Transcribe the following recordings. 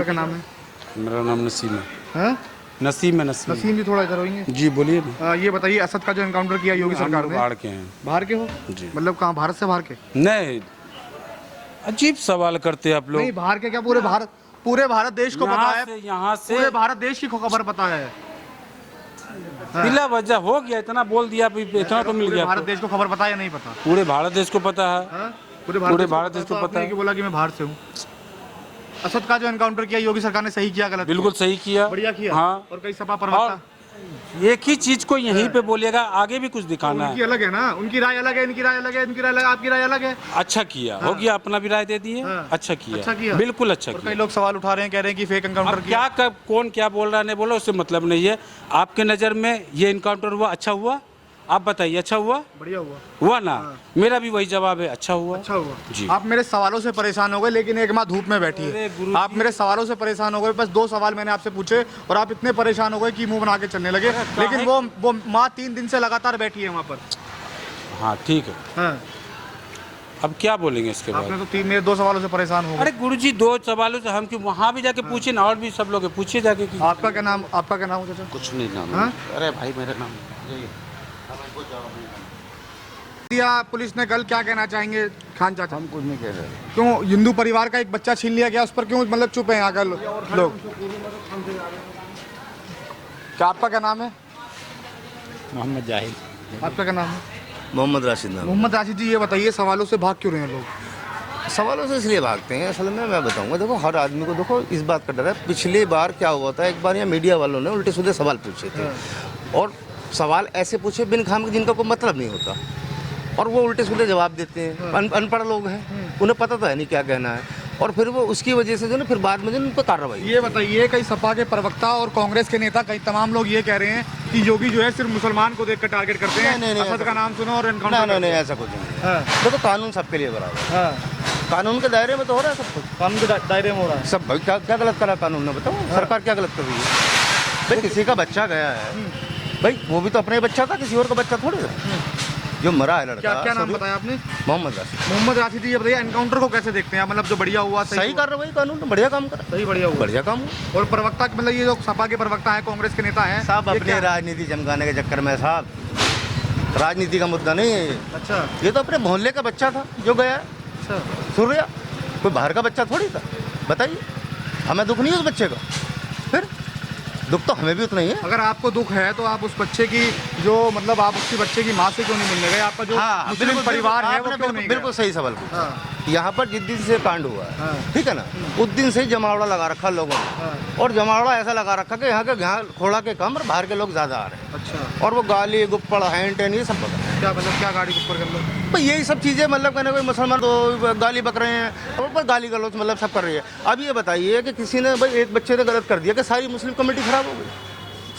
आपका क्या नाम है? मेरा नाम नसीम है। हाँ? नसीम है। नसीम नसीम जी थोड़ा इधर होंगे। जी बोलिए ना। ये बताइए, असद का जो एनकाउंटर किया योगी हम सरकार लोग ने, बाहर के हैं। बाहर के हो? जी। मतलब कहाँ, भारत से बाहर के? नहीं, अजीब सवाल करते हैं आप नहीं, लोग। बाहर के क्या, पूरे भारत देश को पता है, यहाँ से पूरे भारत देश की खबर पता है। बिला वजह हो गया, इतना बोल दिया, इतना तो मिल पूरे गया भारत आपको। देश को खबर पता है या नहीं पता? पूरे भारत देश को पता है। हाँ? पूरे भारत देश को तो पता आपने है। क्यों बोला कि मैं बाहर से हूँ? असद का जो एनकाउंटर किया योगी सरकार ने, सही किया गलत बिल्कुल सही किया। बढ़िया किया। हाँ, और कई सपा प्रवक्ता एक ही चीज को यहीं पे बोलेगा, आगे भी कुछ दिखाना उनकी है। अलग है ना, उनकी राय अलग है, इनकी राय अलग है, इनकी राय अलग, आपकी राय अलग है। अच्छा किया, हो गया, अपना भी राय दे दिए। हाँ। अच्छा किया, अच्छा किया। बिल्कुल अच्छा और कई किया। लोग सवाल उठा रहे हैं, कह रहे हैं कि फेक एनकाउंटर अब किया। क्या, कब कौन क्या बोल रहा है, नहीं बोल रहा, उससे मतलब नहीं है। आपके नज़र में ये इनकाउंटर हुआ, अच्छा हुआ? आप बताइए, अच्छा हुआ? बढ़िया हुआ। हुआ ना? मेरा भी वही जवाब है, अच्छा हुआ। अच्छा हुआ जी। आप मेरे सवालों से परेशान हो गए, लेकिन एक माँ धूप में बैठी अरे है। गुरुजी। आप मेरे सवालों से परेशान हो गए, बस 2 सवाल मैंने आपसे पूछे और आप इतने परेशान हो गए कि मुंह बना के चलने लगे। लेकिन वो माँ 3 दिन से लगातार बैठी है वहाँ पर। हाँ ठीक है, हाँ। अब क्या बोलेंगे इसके बाद? आपने तो मेरे 2 सवालों से परेशान हो अरे गए। गुरुजी, 2 सवालों से हम क्यों, वहाँ भी जाके पूछिए ना, और भी सब लोग पूछिए जाके कि आपका क्या नाम, आपका क्या नाम है चाचा? कुछ नहीं नाम। हाँ? अरे भाई मेरा नाम दिया पुलिस ने कल, क्या कहना चाहेंगे खान चाचा? हम कुछ नहीं कह रहे। क्यों हिंदू परिवार का एक बच्चा छीन लिया गया, उस पर क्यों मतलब चुप हैं यहाँ का लोग? क्या आपका क्या नाम है? मोहम्मद जाहिद। आपका क्या नाम है? मोहम्मद राशिद नाम। मोहम्मद राशिद जी, ये बताइए सवालों से भाग क्यों रहे हैं लोग? सवालों से इसलिए भागते हैं, असल में मैं बताऊंगा, देखो हर आदमी को देखो इस बात का डर है। पिछली बार क्या हुआ था, एक बार यहाँ मीडिया वालों ने उल्टे सीधे सवाल पूछे थे, और सवाल ऐसे पूछे बिन खाम के जिनका कोई मतलब नहीं होता, और वो उल्टे सीधे जवाब देते हैं। अनपढ़ लोग हैं, उन्हें पता तो है नहीं क्या कहना है, और फिर वो उसकी वजह से जो ना फिर बाद में जो उन पर कार्रवाई। ये बताइए, कई सपा के प्रवक्ता और कांग्रेस के नेता, कई तमाम लोग ये कह रहे हैं कि योगी जो है सिर्फ मुसलमान को देखकर टारगेट करते हैं। नहीं, असद का नाम सुनो और एनकाउंटर नहीं करते नहीं, हैं। ऐसा कुछ नहीं है। हाँ। देखो कानून सबके लिए बराबर है, हाँ। कानून के दायरे में तो हो रहा है सब कुछ। कानून के दायरे में हो रहा है। सब भाई क्या क्या गलत करा कानून ने, बताओ सरकार क्या गलत कर रही है? भाई किसी का बच्चा गया है, भाई वो भी तो अपना ही बच्चा था, किसी और का बच्चा थोड़ी था। जो मरा है लड़का, क्या नाम बताया आपने? मोहम्मद राशिद। मोहम्मद राशिद जी, ये बताइए एनकाउंटर को कैसे देखते हैं? मतलब जो बढ़िया हुआ, सही कर रहे भाई, कानून बढ़िया काम कर, सही बढ़िया हुआ। बढ़िया काम हुआ। और प्रवक्ता मतलब ये जो सपा के प्रवक्ता है, कांग्रेस के नेता हैं, साहब ये अपने क्या- राजनीति चमकाने के चक्कर में साहब, राजनीति का मुद्दा नहीं है ये। अच्छा ये तो अपने मोहल्ले का बच्चा था जो गया, अच्छा। सूर्या, कोई बाहर का बच्चा थोड़ी था। बताइए, हमें दुख नहीं है उस बच्चे का? फिर दुख तो हमें भी उतना ही है। अगर आपको दुख है तो आप उस बच्चे की जो मतलब आप उसके बच्चे की माँ से क्यों नहीं मिलने गए? आपका जो मुस्लिम परिवार है वो क्यों नहीं गया? बिल्कुल सही सवाल पूछा। हाँ। यहाँ पर जिस दिन से कांड हुआ है, हाँ। ठीक है ना, उस दिन से ही जमावड़ा लगा रखा लोगों ने, हाँ। और जमावड़ा ऐसा लगा रखा कि यहाँ के खोड़ा के कम और बाहर के लोग ज्यादा आ रहे हैं, अच्छा। और वो गाली गुप्पड़ हैंड टेन ये सब पता है। क्या मतलब, क्या गाड़ी ऊपर कर लो? भाई यही सब चीज़ें, मतलब कहने कोई मुसलमान तो गाली बक रहे हैं, और ऊपर गाली गलौज मतलब सब कर रही है। अब ये बताइए कि किसी ने भाई एक बच्चे ने गलत कर दिया कि सारी मुस्लिम कमेटी खराब हो गई?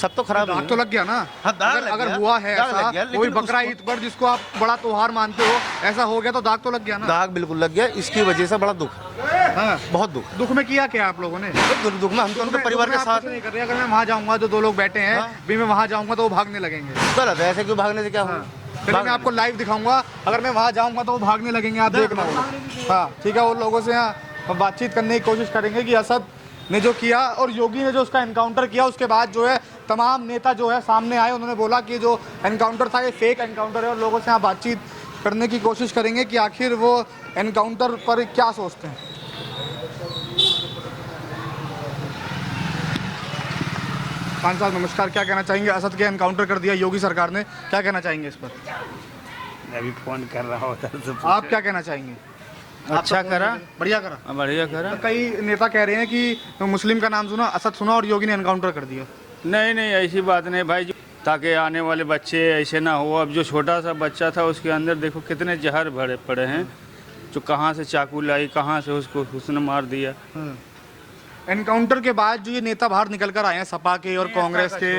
सब तो खराब दाग तो लग गया ना। हाँ, दाग अगर, लग अगर गया, हुआ है दाग लग ऐसा, गया, कोई लेकिन बकरा ईद पर जिसको आप बड़ा त्योहार मानते हो, ऐसा हो गया तो दाग तो लग गया ना। दाग बिल्कुल लग गया, इसकी वजह से बड़ा दुख है, हाँ। बहुत दुख। दुख में किया क्या आप लोगों ने? दुख में हम तो उनके परिवार के साथ नहीं कर रहे। अगर मैं वहाँ जाऊंगा जो 2 लोग बैठे हैं, हाँ। भी मैं वहाँ जाऊंगा तो वो भागने लगेंगे। गलत है, ऐसे क्यों भागने से क्या हाँ। हुआ? चलिए मैं आपको लाइव दिखाऊंगा, अगर मैं वहाँ जाऊंगा तो वो भागने लगेंगे, आप देखना होगा। हाँ ठीक है, उन लोगों से यहाँ बातचीत करने की कोशिश करेंगे कि असद ने जो किया और योगी ने जो उसका एनकाउंटर किया, उसके बाद जो है तमाम नेता जो है सामने आए, उन्होंने बोला कि जो एनकाउंटर था ये फेक एनकाउंटर है, और लोगों से यहाँ बातचीत करने की कोशिश करेंगे कि आखिर वो एनकाउंटर पर क्या सोचते हैं। खान साहब नमस्कार, क्या कहना चाहेंगे? असद के एनकाउंटर कर दिया योगी सरकार ने, क्या कहना चाहेंगे इस पर? मैं अभी फोन कर रहा होता तो आप क्या कहना चाहेंगे? अच्छा करा, बढ़िया करा। बढ़िया करा। कई नेता कह रहे हैं कि मुस्लिम का नाम सुना, असद सुना और योगी ने एनकाउंटर कर दिया। नहीं नहीं, ऐसी बात नहीं भाई, ताकि आने वाले बच्चे ऐसे ना हो। अब जो छोटा सा बच्चा था उसके अंदर देखो कितने जहर भरे पड़े हैं, जो कहाँ से चाकू लाई, कहाँ से उसको उसने मार दिया। एनकाउंटर के बाद जो ये नेता बाहर निकल कर आए हैं सपा के और कांग्रेस के,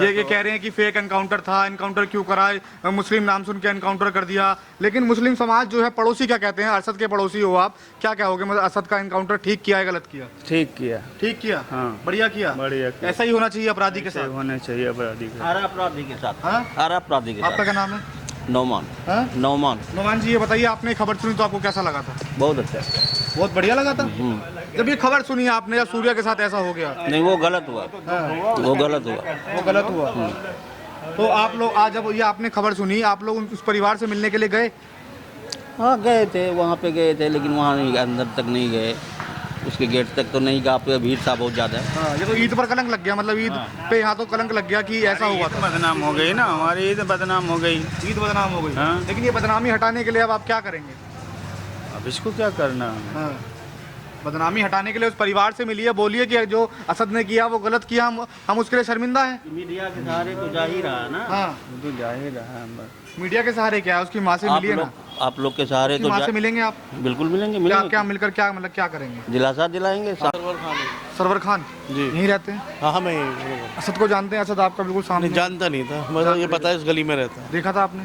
ये कह रहे हैं कि फेक एनकाउंटर था, एनकाउंटर क्यों करा, मुस्लिम नाम सुन के एनकाउंटर कर दिया। लेकिन मुस्लिम समाज जो है, पड़ोसी क्या कहते हैं? असद के पड़ोसी हो आप, क्या कहोगे? मतलब असद का एनकाउंटर ठीक किया है, गलत किया? ठीक किया। ठीक किया, हाँ। बढ़िया किया। बढ़िया किया। ऐसा ही होना चाहिए अपराधी के ऐसे साथ। होने चाहिए अपराधी के। हर अपराधी के साथ, हाँ? हर अपराधी के आपका साथ। क्या नाम है? नौमान। हाँ? नौमान। नौमान जी, ये बताइए, आपने खबर सुनी तो आपको कैसा लगा था? बहुत अच्छा। बहुत बढ़िया लगा था। जब ये खबर सुनी आपने, जब सूर्या के साथ ऐसा हो गया, नहीं वो गलत हुआ, वो गलत हुआ। वो गलत हुआ। तो आप लोग आज जब ये आपने खबर सुनी, आप लोग उस परिवार से मिलने के लिए गए? हाँ गए थे, वहाँ पे गए थे, लेकिन वहाँ नहीं, अंदर तक नहीं गए, उसके गेट तक तो नहीं गया, पे भीड़ था बहुत ज़्यादा। हाँ, ये तो ईद पर कलंक लग गया, मतलब ईद पे यहाँ तो कलंक लग गया कि ऐसा हुआ था। बदनाम हो गई ना, हमारी ईद बदनाम हो गई। ईद बदनाम हो गई। हाँ। लेकिन ये बदनामी हटाने के लिए अब आप क्या करेंगे? अब इसको क्या करना है? हाँ। बदनामी हटाने के लिए उस परिवार से मिलिए, बोलिए कि जो असद ने किया वो गलत किया, हम उसके लिए शर्मिंदा हैं। मीडिया के सहारे तो जा ही रहा ना। हाँ, तो जा ही रहा है बस। मीडिया के सहारे क्या है? उसकी माँ से मिलिए ना। आप लोग के सहारे उसकी तो माँ से मिलेंगे आप? बिल्कुल मिलेंगे, क्या मिलेंगे। क्या मिलकर क्या मतलब क्या करेंगे? दिलासा दिलाएंगे। सरवर खान जी। यहीं रहते हैं? हाँ मैं असद को जानते हैं? असद आपका बिल्कुल सामने नहीं जानता नहीं था, मतलब ये पता है इस गली में रहता है। देखा था आपने?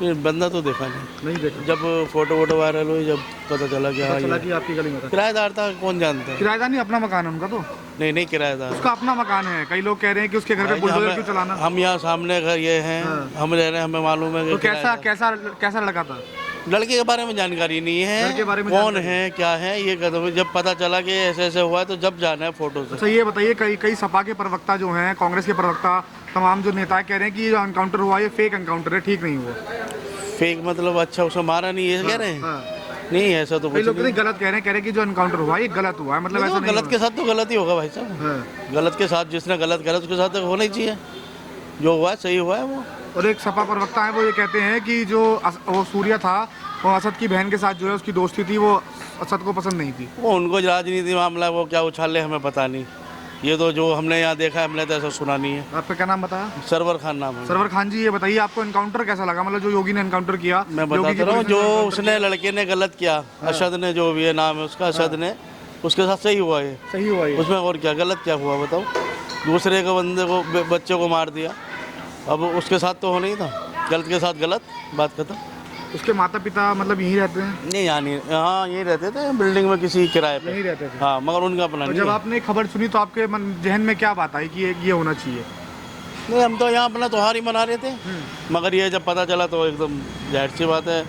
ये बंदा तो देखा नहीं, नहीं देखा। जब फोटो वोटो वायरल हुई, जब पता चला कि हाँ पता चला ये कि आपकी गली में था। किराएदार था, कौन जानता है। किराएदार नहीं, अपना मकान है उनका। तो नहीं किराएदार, उसका अपना मकान है। कई लोग कह रहे हैं कि उसके घर पे भाई, बुलडोजर हमें- क्यों चलाना? हम यहाँ सामने घर ये हैं, हम रह रहे हैं, हमें मालूम है कि तो कैसा किराएदार- कैसा कैसा लड़का था? लड़के के बारे में जानकारी नहीं है, लड़के के बारे में कौन जानकारी है क्या है, ये कदम जब पता चला कि ऐसे ऐसे हुआ है तो जब जाना है फोटो से। अच्छा ये बताइए, कई कई सपा के प्रवक्ता जो हैं, कांग्रेस के प्रवक्ता, तमाम जो नेता कह रहे हैं कि ये जो एनकाउंटर हुआ ये फेक एनकाउंटर है, ठीक नहीं हुआ। फेक मतलब अच्छा उसको मारा नहीं, ये कह रहे हैं? हाँ। नहीं ऐसा तो कई कुछ लोग नहीं। गलत कह रहे हैं कि जो एनकाउंटर हुआ ये गलत हुआ है, मतलब ऐसा तो नहीं गलत के साथ तो गलत ही होगा भाई साहब। हाँ। गलत के साथ जिसने गलत करा उसके साथ तो होना ही चाहिए, जो हुआ है सही हुआ है वो। और एक सपा प्रवक्ता है, वो ये कहते हैं कि जो वो सूर्या था वो असद की बहन के साथ जो है उसकी दोस्ती थी, वो असद को पसंद नहीं थी। वो उनको राजनीति मामला वो क्या उछाले हमें पता नहीं, ये तो जो हमने यहाँ देखा है हमने तो ऐसा सुना नहीं है। आपका क्या नाम बताया? सरवर खान नाम है। सरवर खान जी, ये बताइए आपको एनकाउंटर कैसा लगा? मतलब जो योगी ने एनकाउंटर किया, मैं योगी बताता की रहा हूँ, पुलिस ने जो एनकाउंटर उसने लड़के ने गलत किया, अशद ने, जो भी है नाम है उसका, अशद ने, उसके साथ सही हुआ ये। किया। सही हुआ ये। उसमें और क्या गलत क्या हुआ बताओ? दूसरे के बंदे को बच्चे को मार दिया, अब उसके साथ तो होना ही था, गलत के साथ गलत, बात खत्म। उसके माता पिता मतलब यहीं रहते हैं? नहीं यहाँ यही रहते थे बिल्डिंग में किसी किराए पे। यहीं रहते थे। हाँ, मगर उनका अपना तो नहीं जब है। आपने खबर सुनी तो आपके मन जहन में क्या बात आई कि ये होना चाहिए? नहीं हम तो यहाँ अपना त्योहार ही मना रहे थे, मगर ये जब पता चला तो एकदम जाहिर सी बात है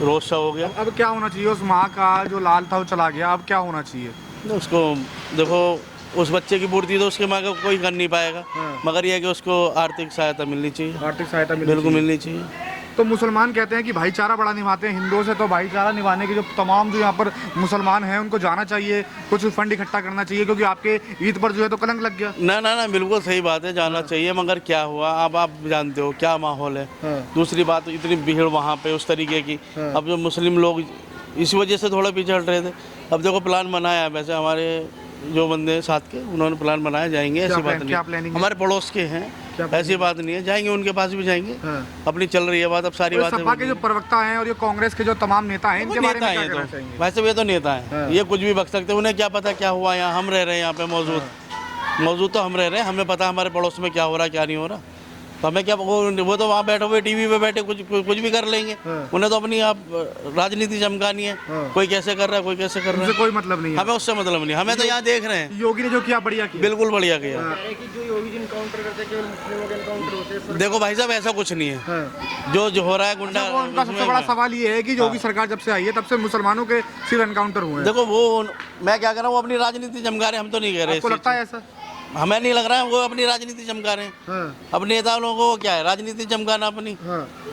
रोष सा हो गया। अब क्या होना चाहिए? उस माँ का जो लाल था वो चला गया, अब क्या होना चाहिए? तो उसको देखो, उस बच्चे की पूर्ति तो उसके माँ का कोई कर नहीं पाएगा, मगर यह है कि उसको आर्थिक सहायता मिलनी चाहिए, आर्थिक सहायता बिल्कुल मिलनी चाहिए। तो मुसलमान कहते हैं कि भाईचारा बड़ा निभाते हैं, हिंदुओं से तो भाईचारा निभाने के जो तमाम जो यहाँ पर मुसलमान हैं उनको जाना चाहिए, कुछ फंड इकट्ठा करना चाहिए, क्योंकि आपके ईद पर जो है तो कलंक लग गया। ना बिल्कुल सही बात है, जाना चाहिए, मगर क्या हुआ अब आप जानते हो क्या माहौल है। दूसरी बात, इतनी भीड़ वहाँ पे उस तरीके की, अब जो मुस्लिम लोग इस वजह से थोड़ा पीछे हट रहे थे। अब देखो प्लान बनाया है, वैसे हमारे जो बंदे साथ के उन्होंने प्लान बनाया, जाएंगे, ऐसी बात क्या नहीं, प्लानिंग है? हमारे पड़ोस के हैं, ऐसी बात नहीं है, जाएंगे उनके पास भी जाएंगे, अपनी चल रही है बात, अब सारी और बातें सपा के जो प्रवक्ता हैं और ये कांग्रेस के जो तमाम नेता हैं, इनके बारे में क्या कहना तो चाहेंगे? वैसे भी ये तो नेता है, ये कुछ भी बक सकते हैं, उन्हें क्या पता क्या हुआ यहाँ, हम रह रहे हैं यहाँ पे मौजूद तो हम रह रहे हैं, हमें पता है हमारे पड़ोस में क्या हो रहा है क्या नहीं हो रहा, तो हमें क्या, वो तो वहाँ बैठे हुए टीवी पे बैठे कुछ भी कर लेंगे, उन्हें तो अपनी आप राजनीति चमकानी है, कोई कैसे कर रहा है कोई कैसे कर रहा उनसे है, कोई मतलब नहीं है। हमें उससे मतलब नहीं, हमें तो यहाँ देख रहे हैं, योगी ने जो किया बढ़िया किया। बिल्कुल बढ़िया किया। देखो भाई साहब ऐसा कुछ नहीं है, जो हो रहा है गुंडा, वो उनका सबसे बड़ा सवाल ये है कि योगी सरकार जब से आई है तब से मुसलमानों के सिर्फ एनकाउंटर हुए हैं। देखो वो मैं क्या कर रहा हूँ, वो अपनी राजनीति चमका रहे हैं, हम तो नहीं कह रहे, आपको लगता है ऐसा? हमें नहीं लग रहा है वो अपनी राजनीति चमका रहे हैं, अपने नेता लोगों को क्या है राजनीति चमकाना अपनी।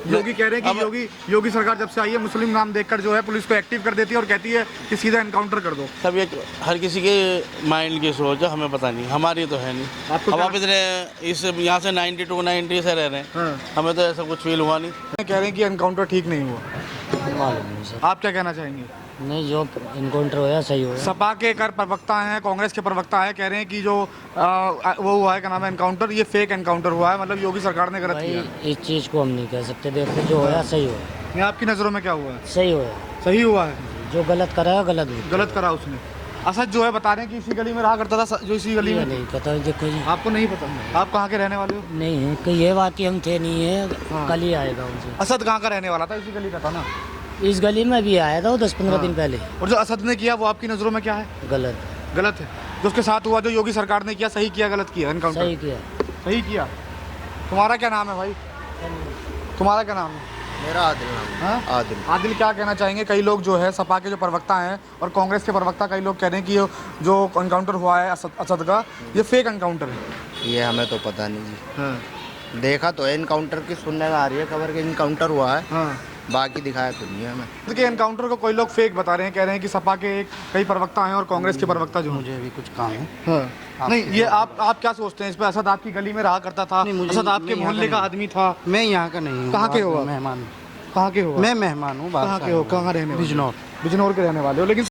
योगी कह रहे हैं कि योगी सरकार जब से आई है मुस्लिम नाम देखकर जो है पुलिस को एक्टिव कर देती है और कहती है कि सीधा एनकाउंटर कर दो। सब ये हर किसी के माइंड की सोच है, हमें पता नहीं, हमारी तो है नहीं। आपको अब आप इतने इस यहाँ से 92-90 से रह रहे हैं, हमें तो ऐसा कुछ फील हुआ नहीं। कह रहे हैं कि एनकाउंटर ठीक नहीं हुआ, मालूम नहीं सर। आप क्या कहना चाहेंगे? नहीं, जो इनकाउंटर होया सही होया। सपा के कर प्रवक्ता हैं, कांग्रेस के प्रवक्ता हैं, कह रहे हैं कि जो वो हुआ है क्या नाम है एनकाउंटर, ये फेक एनकाउंटर हुआ है, मतलब योगी सरकार ने गलत भाई किया। इस चीज़ को हम नहीं कह सकते, देखो जो होया सही होया। नहीं, आपकी नज़रों में क्या हुआ है? सही होया, सही हुआ है, जो गलत कराया गलत हुआ। गलत करा उसने। असद जो है बता रहे हैं कि इसी गली में रहा करता था, जो इसी गली ये में। नहीं पता, देखो जी आपको नहीं पता? आप कहाँ के रहने वाले हो? नहीं है कि ये बात हम थे नहीं है, कल ही आएगा उनसे। असद कहाँ का रहने वाला था? इसी गली का था ना? इस गली में भी आया था वो 10-15 दिन पहले। और जो असद ने किया वो आपकी नज़रों में क्या है? गलत, गलत है। जो उसके साथ हुआ, जो योगी सरकार ने किया, सही किया गलत किया एनकाउंटर? सही किया। सही किया। तुम्हारा क्या नाम है भाई? तुम्हारा क्या नाम है? मेरा आदिल नाम हाँ? है। आदिल। आदिल, क्या कहना चाहेंगे? कई लोग जो है सपा के जो प्रवक्ता हैं और कांग्रेस के प्रवक्ता, कई लोग कह रहे हैं कि ये जो एनकाउंटर हुआ है असद का, ये फेक एनकाउंटर है। ये हमें तो पता नहीं जी, हाँ। देखा तो है एनकाउंटर की, सुनने में आ रही है खबर के एनकाउंटर हुआ है, हाँ। बाकी दिखाया तो नहीं है हमें। देखिए, एनकाउंटर को कोई लोग फेक बता रहे हैं, कह रहे हैं कि सपा के कई प्रवक्ता हैं और कांग्रेस के प्रवक्ता जो हैं। मुझे अभी कुछ काम है। हाँ। नहीं, ये आप क्या सोचते हैं इस पर? असद आपकी गली में रहा करता था, नहीं, मुझे- असद आपके मैं यहाँ मोहल्ले का का आदमी था। मैं यहाँ का नहीं हूँ। कहाँ के हो आप? मेहमान हूँ। कहाँ के हो? मैं मेहमान हूँ। कहाँ के हो? कहाँ रहने वाले? बिजनौर। बिजनौर के रहने वाले हो, लेकिन